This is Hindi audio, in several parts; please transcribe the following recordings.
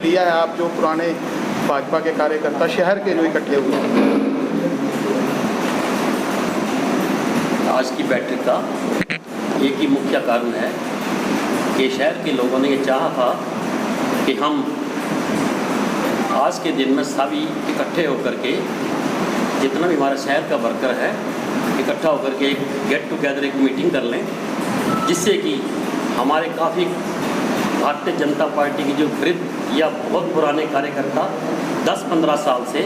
लिया है आप जो पुराने भाजपा के कार्यकर्ता शहर के जो इकट्ठे हुए हैं? आज की बैठक का एक ही मुख्य कारण है कि शहर के लोगों ने ये चाहा था कि हम आज के दिन में सभी इकट्ठे होकर के जितना भी हमारा शहर का वर्कर है इकट्ठा होकर के एक गेट टुगेदर एक मीटिंग कर लें, जिससे कि हमारे काफ़ी भारतीय जनता पार्टी की जो वृद्ध या बहुत पुराने कार्यकर्ता 10-15 साल से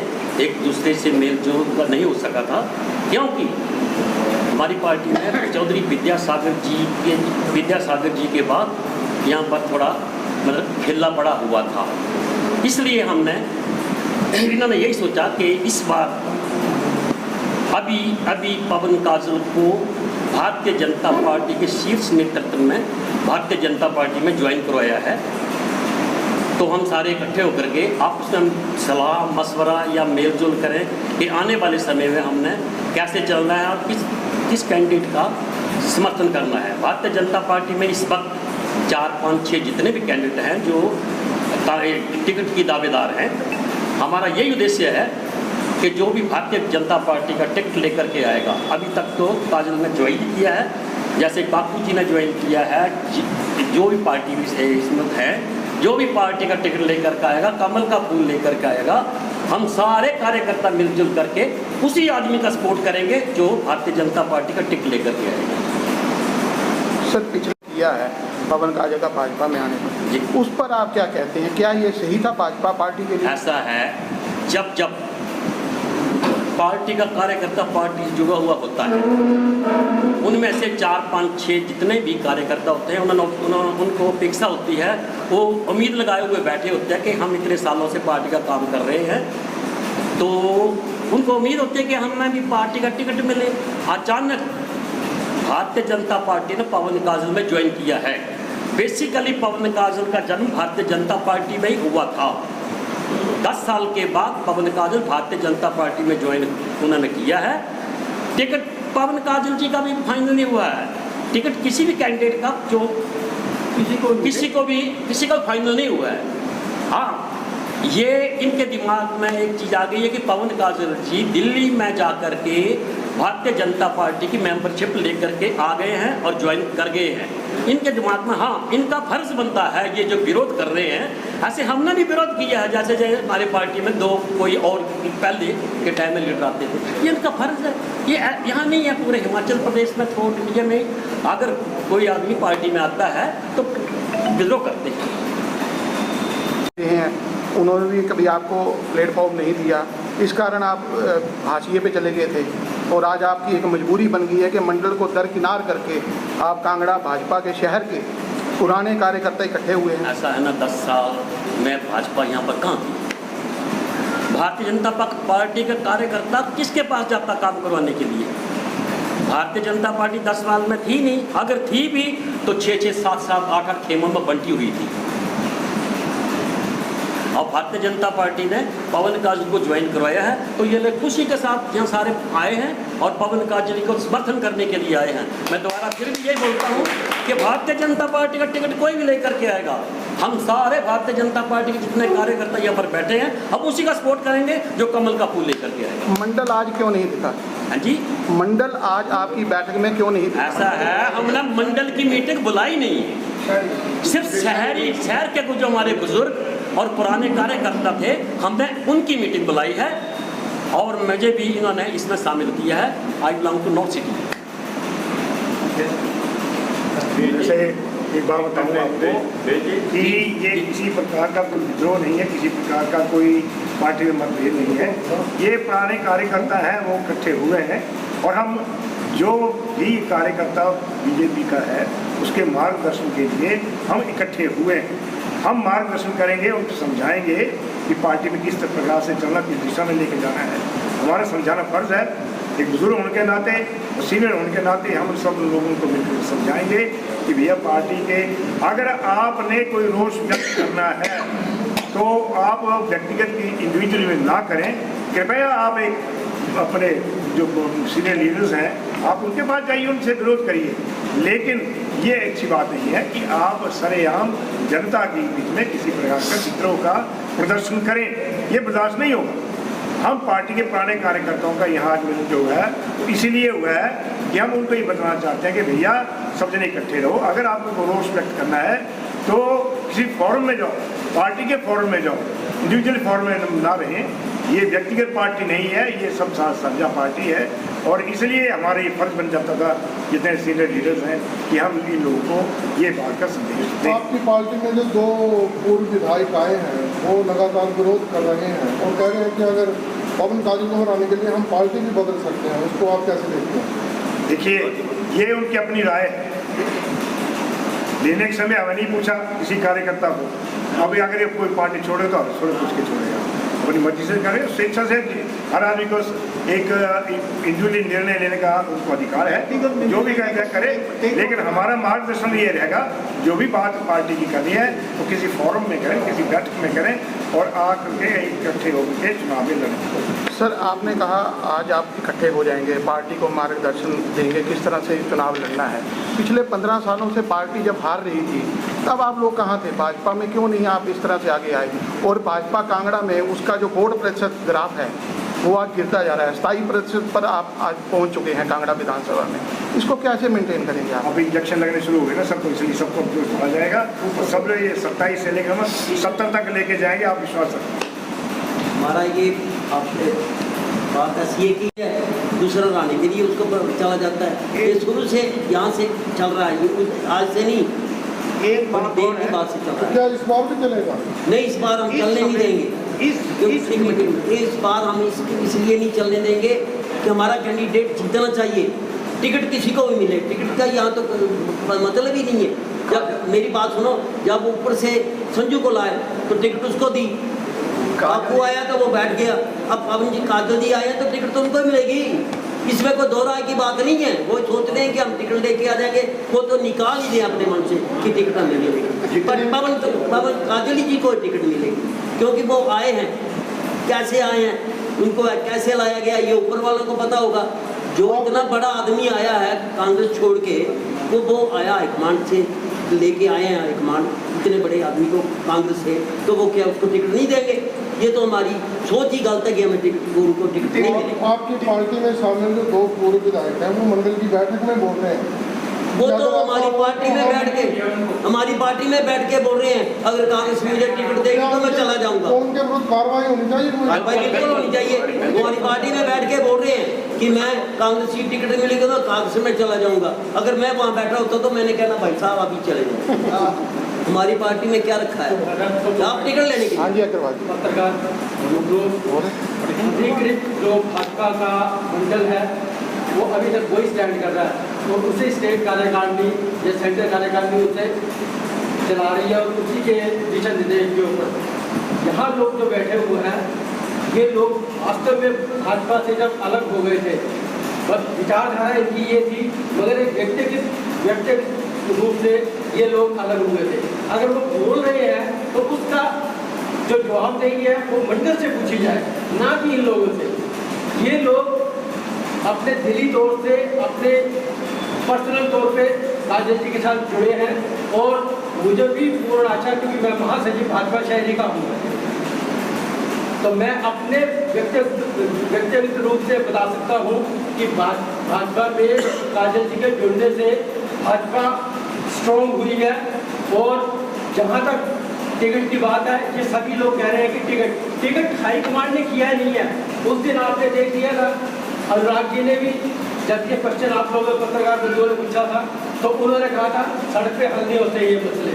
एक दूसरे से मेल जोल नहीं हो सका था, क्योंकि हमारी पार्टी में चौधरी विद्यासागर जी के बाद यहाँ पर थोड़ा मतलब ढिल्ला पड़ा हुआ था। इसलिए इन्होंने यही सोचा कि इस बार अभी पवन काजल को भारतीय जनता पार्टी के शीर्ष नेतृत्व में भारतीय जनता पार्टी में ज्वाइन करवाया है। तो हम सारे इकट्ठे होकर के आपस में सलाह मशवरा या मेल जोल करें कि आने वाले समय में हमने कैसे चलना है और किस कैंडिडेट का समर्थन करना है। भारतीय जनता पार्टी में इस वक्त 4-5-6 जितने भी कैंडिडेट हैं जो टिकट की दावेदार हैं, हमारा यही उद्देश्य है कि जो भी भारतीय जनता पार्टी का टिकट लेकर के आएगा, अभी तक तो काजल ने ज्वाइन किया है, जैसे बापू जी ने ज्वाइन किया है, जो भी पार्टी इसमें है, जो भी पार्टी का टिकट लेकर के आएगा, कमल का फूल लेकर के आएगा, हम सारे कार्यकर्ता मिलजुल करके उसी आदमी का सपोर्ट करेंगे जो भारतीय जनता पार्टी का टिकट लेकर के आएगा। सर, पिछले किया है पवन काजल का भाजपा में आने पर जी, उस पर आप क्या कहते हैं? क्या ये सही था भाजपा पार्टी के लिए? ऐसा है, जब पार्टी का कार्यकर्ता पार्टी से जुड़ा हुआ होता है, उनमें से 4-5-6 जितने भी कार्यकर्ता होते हैं उनको अपेक्षा होती है, वो उम्मीद लगाए हुए बैठे होते हैं कि हम इतने सालों से पार्टी का काम कर रहे हैं, तो उनको उम्मीद होती है कि हमें भी पार्टी का टिकट मिले। अचानक भारतीय जनता पार्टी ने पवन काजल में ज्वाइन किया है। बेसिकली पवन काजल का जन्म भारतीय जनता पार्टी में ही हुआ था। 10 साल के बाद पवन काजल भारतीय जनता पार्टी में ज्वाइन उन्होंने किया है। टिकट पवन काजल जी का भी फाइनल नहीं हुआ है। टिकट किसी भी कैंडिडेट का जो किसी का फाइनल नहीं हुआ है। हाँ, ये इनके दिमाग में एक चीज़ आ गई है कि पवन काजल जी दिल्ली में जा कर के भारतीय जनता पार्टी की मेंबरशिप लेकर के आ गए हैं और ज्वाइन कर गए हैं। इनके दिमाग में हाँ, इनका फर्ज बनता है, ये जो विरोध कर रहे हैं, ऐसे हमने भी विरोध किया है, जैसे हमारे पार्टी में 2 कोई और पहले के टाइम में लीडर आते थे। ये इनका फर्ज है, ये यहाँ नहीं है, पूरे हिमाचल प्रदेश में थ्रू इंडिया में अगर कोई आदमी पार्टी में आता है तो विद्रोह करते हैं। उन्होंने भी कभी आपको प्लेटफॉर्म नहीं दिया, इस कारण आप हाशिए पे चले गए थे, और आज आपकी एक मजबूरी बन गई है कि मंडल को दरकिनार करके आप कांगड़ा भाजपा के शहर के पुराने कार्यकर्ता इकट्ठे हुए हैं। ऐसा है ना, 10 साल में भाजपा यहाँ पर कहाँ थी? भारतीय जनता पार्टी का कार्यकर्ता किसके पास जाता काम करवाने के लिए? भारतीय जनता पार्टी 10 साल में थी नहीं, अगर थी भी तो 6-6, 7-7, 8-8 खेमों में बंटी हुई थी। और भारतीय जनता पार्टी ने पवन काजल को ज्वाइन करवाया है, तो ये लोग खुशी के साथ यहाँ सारे आए हैं और पवन काजल को समर्थन करने के लिए आए हैं। मैं दोबारा फिर भी यही बोलता हूँ कि भारतीय जनता पार्टी का टिकट कोई भी लेकर के आएगा, हम सारे भारतीय जनता पार्टी के जितने कार्यकर्ता यहाँ पर बैठे हैं, हम उसी का सपोर्ट करेंगे जो कमल का फूल लेकर के आएगा। मंडल आज क्यों नहीं दिखा? हाँ जी, मंडल आज आपकी बैठक में क्यों नहीं दिखा? ऐसा है, हमने मंडल की मीटिंग बुलाई नहीं है, सिर्फ शहर के जो हमारे बुजुर्ग और पुराने कार्यकर्ता थे, हमने उनकी मीटिंग बुलाई है और मुझे भी इन्होंने इसमें शामिल किया है। I belong to north city. जैसे एक बात बताऊँ आपको कि ये किसी प्रकार का कोई विद्रोह नहीं है, किसी प्रकार का कोई पार्टी में मतभेद नहीं है। ये पुराने कार्यकर्ता हैं, वो इकट्ठे हुए हैं और हम जो भी कार्यकर्ता बीजेपी का है उसके मार्गदर्शन के लिए हम इकट्ठे हुए हैं। हम मार्गदर्शन करेंगे, उनको समझाएंगे कि पार्टी में किस प्रकार से चलना, किस दिशा में लेके जाना है। हमारा समझाना फर्ज है, एक बुजुर्ग होने के नाते और सीनियर होने के नाते हम सब लोगों को मिलकर समझाएंगे कि भैया पार्टी के अगर आपने कोई रोष व्यक्त करना है तो आप व्यक्तिगत की इंडिविजुअल में ना करें। कृपया आप एक अपने जो सीनियर लीडर्स हैं आप उनके पास जाइए, उनसे विरोध करिए। लेकिन ये अच्छी बात नहीं है कि आप सरेआम जनता के बीच में किसी प्रकार का विद्रोह का प्रदर्शन करें, ये बर्दाश्त नहीं होगा। हम पार्टी के पुराने कार्यकर्ताओं का यहाँ आज मिलन जो हुआ है तो इसीलिए हुआ है कि हम उनको ये बताना चाहते हैं कि भैया सब जने इकट्ठे रहो। अगर आपको रोष व्यक्त करना है तो किसी फोरम में जाओ, पार्टी के फोरम में जाओ, इंडिविजुअल फोरम में ना रहें। ये व्यक्तिगत पार्टी नहीं है, ये सब साझा पार्टी है और इसलिए हमारा ये फर्ज बन जाता था जितने सीनियर लीडर्स हैं कि हम इन लोगों को ये बात का संदेश दें। आपकी पार्टी में जो 2 पूर्व विधायक आए हैं वो लगातार विरोध कर रहे हैं और कह रहे हैं कि अगर पवन काजल को हराने के लिए हम पार्टी भी बदल सकते हैं, उसको आप कैसे देखते हैं? देखिए, ये उनकी अपनी राय है। लेने के समय हमें नहीं पूछा किसी कार्यकर्ता को। अभी अगर ये कोई पार्टी छोड़े तो थोड़े पूछ के छोड़ेगा, अपनी मर्जी से करें, स्वेच्छा से। हर आदमी को एक इंडिविजुअली निर्णय लेने का उनको अधिकार है, जो भी करे। लेकिन हमारा मार्गदर्शन ये रहेगा, जो भी बात पार्टी की करनी है तो किसी फोरम में करें, किसी बैठक में करें और आकर के इकट्ठे होकर चुनाव में लड़ें। सर, आपने कहा आज आप इकट्ठे हो जाएंगे, पार्टी को मार्गदर्शन देंगे किस तरह से चुनाव लड़ना है। पिछले 15 सालों से पार्टी जब हार रही थी तब आप लोग कहाँ थे? भाजपा में क्यों नहीं आप इस तरह से आगे आए? और भाजपा कांगड़ा में उसका जो वोट प्रतिशत ग्राफ है वो आज गिरता जा रहा है। 27% पर आप आज पहुँच चुके हैं कांगड़ा विधानसभा में। इसको कैसे मेंटेन करेंगे आप? अभी इलेक्शन लगने शुरू हो गए ना सबको, इसलिए सबको जोड़ा जाएगा और सब लोग ये 27 से लेकर हम 70 तक लेके जाएंगे, आप विश्वास रखें। हमारा ये आपने बात ऐसी है कि दूसरा लाने के लिए उसको चला जाता है। ये शुरू से यहाँ से चल रहा है, ये आज से नहीं, एक बात देर की बात से चल रहा है। क्या इस बार भी चलेगा? नहीं, इस बार हम चलने नहीं देंगे। इस बार हम इसलिए नहीं चलने देंगे कि हमारा कैंडिडेट जीतना चाहिए। टिकट किसी को भी मिले, टिकट का यहाँ तो मतलब ही नहीं है। जब मेरी बात सुनो, जब ऊपर से संजू को लाए तो टिकट उसको दी, काकू आया तो वो बैठ गया। अब पवन जी काजल जी आए तो टिकट तो उनको मिलेगी। इसमें कोई दो राय की बात नहीं है। वो सोचते हैं कि हम टिकट लेके आ जाएंगे, वो तो निकाल ही दें अपने मन से कि टिकट हमें मिलेगी। पर पवन काजल जी को टिकट मिलेगी क्योंकि वो आए हैं। कैसे आए हैं, उनको कैसे लाया गया, ये ऊपर वालों को पता होगा। जो इतना बड़ा आदमी आया है कांग्रेस छोड़ के, वो आया हाईकमांड से लेके आए हैं। हाईकमांड इतने बड़े आदमी को कांग्रेस से, तो वो क्या उसको टिकट नहीं देंगे? ये तो हमारी सोच ही गलत है कि हमें टिकट, उनको टिकट नहीं मिलेगी। आपकी पार्टी में शामिल जो 2 पूर्व विधायक हैं वो मंडल की बैठक में बोल रहे हैं, वो तो हमारी पार्टी में बैठ के बोल रहे हैं अगर कांग्रेस मुझे टिकट देगी तो मैं चला जाऊंगा। तो उनके विरुद्ध कार्रवाई होनी चाहिए। कार्रवाई बिल्कुल होनी चाहिए। हमारी पार्टी में बैठ के बोल रहे हैं कि मैं कांग्रेस की टिकट मिलेगी तो कांग्रेस में चला जाऊंगा। अगर मैं वहाँ बैठा होता तो मैंने कहना भाई साहब अभी चले जाओ। हमारी पार्टी में क्या रखा है आप टिकट लेने के लिए? हाँ जी, अग्रवाल जी। पत्रकार अधिकृत जो भाजपा का मंडल है वो अभी तक वही स्टैंड कर रहा है, तो उसी स्टेट कार्यकारिणी या सेंट्रल कार्यकारिणी उसे चला रही है और उसी के दिशा निर्देश के ऊपर यहाँ लोग जो बैठे हुए हैं ये लोग वास्तव में भाजपा से जब अलग हो गए थे, बस विचारधारा इनकी ये थी, मगर एक व्यक्तिगत रूप से ये लोग अलग हुए थे। अगर वो बोल रहे हैं तो उसका जो जवाबदेही है वो मंडल से पूछी जाए, ना कि इन लोगों से। ये लोग अपने दिली तौर से, अपने पर्सनल तौर पे राजनीति के साथ जुड़े हैं और मुझे भी पूर्ण आशा, क्योंकि मैं महासचिव भाजपा शहरी का हूँ, तो मैं अपने व्यक्तिगत रूप से बता सकता हूँ कि भाजपा में काजल जी के जुड़ने से भाजपा स्ट्रॉन्ग हुई है। और जहाँ तक टिकट की बात है, ये सभी लोग कह रहे हैं कि टिकट हाईकमांड ने किया नहीं है। उस दिन आपने देख लिया था, अनुराग जी ने भी जब ये क्वेश्चन आप लोगों पत्रकार बंधुओं ने पूछा था तो उन्होंने कहा था सड़क पे हल नहीं होते ये मसले।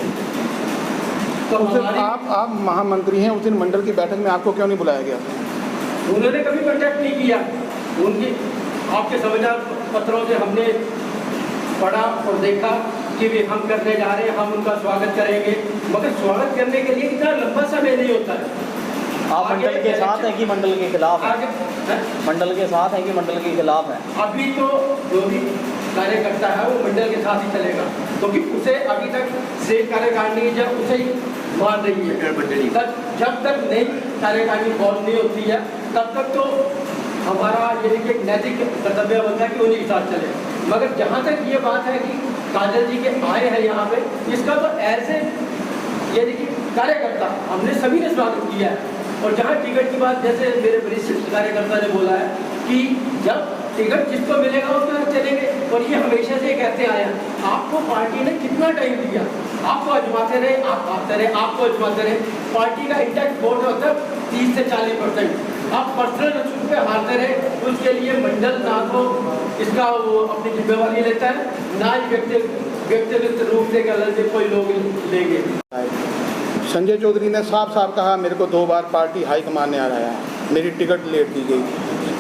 तो उस दिन आप महामंत्री हैं, उस दिन मंडल की बैठक में आपको क्यों नहीं बुलाया गया? उन्होंने कभी कॉन्टैक्ट नहीं किया। उनकी आपके समाचार पत्रों से हमने पढ़ा और देखा कि भी हम करने जा रहे हैं, हम उनका स्वागत करेंगे, मगर स्वागत करने के लिए इतना लंबा समय नहीं होता है। आप मंडल के साथ हैं कि मंडल के खिलाफ है? मंडल के साथ हैं कि मंडल के खिलाफ है? अभी तो जो भी कार्यकर्ता है वो मंडल के साथ ही चलेगा, क्योंकि उसे अभी तक स्टेट कार्यकारिणी जब उसे ही मान रही है। जब तक नई कार्यकारिणी फॉर्म नहीं होती है तब तक तो हमारा ये एक नैतिक कर्तव्य बनता है कि उन्हीं के साथ चले। मगर जहाँ तक ये बात है कि काजल जी के आए हैं यहाँ पे, इसका तो ऐसे ये देखिए कार्यकर्ता हमने सभी ने स्वागत किया है। और जहाँ टिकट की बात, जैसे मेरे वरिष्ठ कार्यकर्ता ने बोला है कि जब टिकट जिसको मिलेगा उसमें चलेंगे, और ये हमेशा से कहते आए हैं। आपको पार्टी ने कितना टाइम दिया, आपको आजमाते रहे, आप आते रहे, आपको आजमाते रहे। पार्टी का इंटेक्ट वोट होता है 30 से 40%। आप पर्सनल रसूख पे हारते रहे, तो उसके लिए मंडल ना तो इसका वो अपनी जिम्मेवारी लेता है, ना ही व्यक्तिगत रूप से गलत से कोई लोग लेंगे। संजय चौधरी ने साफ साफ कहा मेरे को 2 बार पार्टी हाईकमान ने हराया, मेरी टिकट लेट दी गई।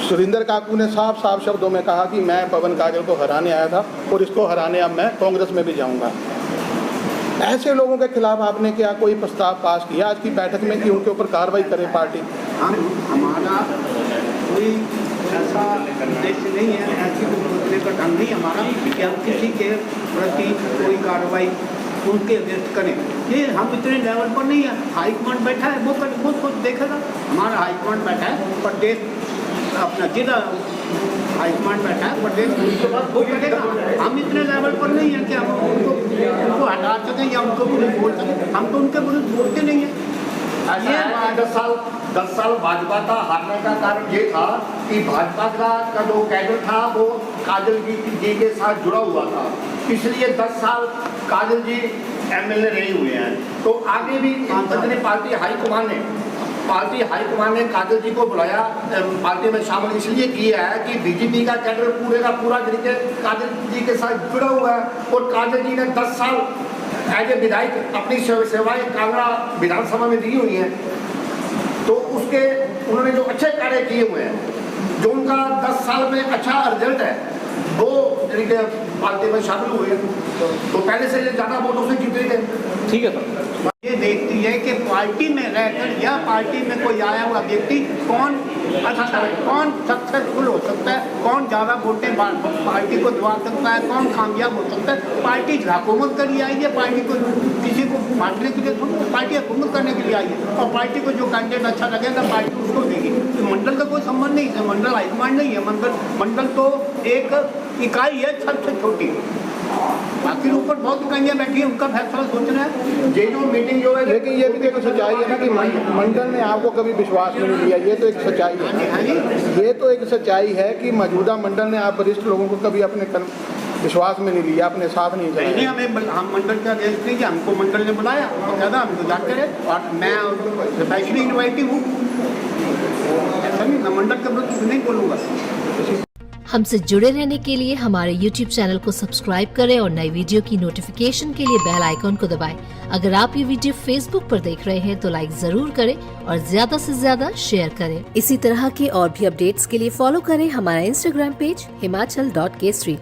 सुरेंद्र काकू ने साफ साफ शब्दों में कहा कि मैं पवन काजल को हराने आया था और इसको हराने अब मैं कांग्रेस में भी जाऊंगा। ऐसे लोगों के खिलाफ आपने क्या कोई प्रस्ताव पास किया आज की बैठक में कि उनके ऊपर कार्रवाई करे पार्टी? हमारा कोई ऐसा उद्देश्य नहीं है, ऐसी बोलने का ढंग नहीं हमारा कि हम किसी के प्रति कोई कार्रवाई उनके व्यक्त करें। ये हम इतने लेवल पर नहीं है। हाईकमांड बैठा है, वो खुद देखेगा। हमारा हाईकमांड बैठा है, प्रदेश अपना जिला हाईकमांड बैठा है, प्रदेश उसके बाद वो करेगा। हम इतने लेवल पर नहीं है कि हम उनको हटा सकें या उनको विरुद्ध बोल सकें। हम तो उनके विरुद्ध बोलते नहीं हैं। ये 10 साल भाजपा का हारने का कारण ये था कि भाजपा का जो कैडर था वो काजल जी के साथ जुड़ा हुआ था, इसलिए 10 साल काजल जी एमएलए रहे हुए हैं। तो आगे भी पार्टी हाईकमान ने काजल जी को बुलाया, पार्टी में शामिल इसलिए किया है कि बीजेपी का कैडर पूरे का पूरा तरीके काजल जी के साथ जुड़ा हुआ है। और काजल जी ने 10 साल एज ए विधायक अपनी सेवाएं कांगड़ा विधानसभा में दी हुई हैं। तो उसके उन्होंने जो अच्छे कार्य किए हुए हैं, जो उनका 10 साल में अच्छा रिजल्ट है, वो तरीके पार्टी में शामिल हुए हैं। तो पहले से ज़्यादा वोटों से जीते गए। ठीक है सर। ये देखती है कि पार्टी में रहकर या पार्टी में कोई आया हुआ व्यक्ति कौन अच्छा है, कौन सक्सेसफुल हो सकता है, कौन ज़्यादा वोटें पार्टी को दिवा सकता है, कौन कामयाब हो सकता है। पार्टी हुकूमत के लिए आई है, पार्टी को किसी को बांटने के लिए थोड़ी, पार्टी हुकूमत करने के लिए आई है। और पार्टी को जो कैंडिडेट अच्छा लगेगा पार्टी उसको देगी। तो मंडल का कोई संबंध नहीं है, मंडल हाईकमांड नहीं है। मंडल तो एक इकाई है, सबसे छोटी। बाकी ऊपर बहुत इकाइयाँ बैठी हैं, उनका फैसला सोचना है। ये जो मीटिंग जो है, लेकिन ये भी तो सच्चाई है ना कि मंडल ने आपको कभी विश्वास में नहीं लिया। ये तो एक सच्चाई है, ये तो एक सच्चाई है कि मौजूदा मंडल ने आप वरिष्ठ लोगों को कभी अपने विश्वास में नहीं लिया, अपने साथ नहीं नहीं, चलाया। हम मंडल का देश नहीं, हमको मंडल ने बुलाया और कहता हमको जाते रहे, और मैं स्पेशली इन्वाइटिव हूँ। ऐसा नहीं, मैं मंडल के विरुद्ध नहीं बोलूँगा। हमसे जुड़े रहने के लिए हमारे YouTube चैनल को सब्सक्राइब करें और नई वीडियो की नोटिफिकेशन के लिए बेल आइकॉन को दबाएं। अगर आप ये वीडियो Facebook पर देख रहे हैं तो लाइक जरूर करें और ज्यादा से ज्यादा शेयर करें। इसी तरह के और भी अपडेट्स के लिए फॉलो करें हमारा Instagram पेज himachal.kesri।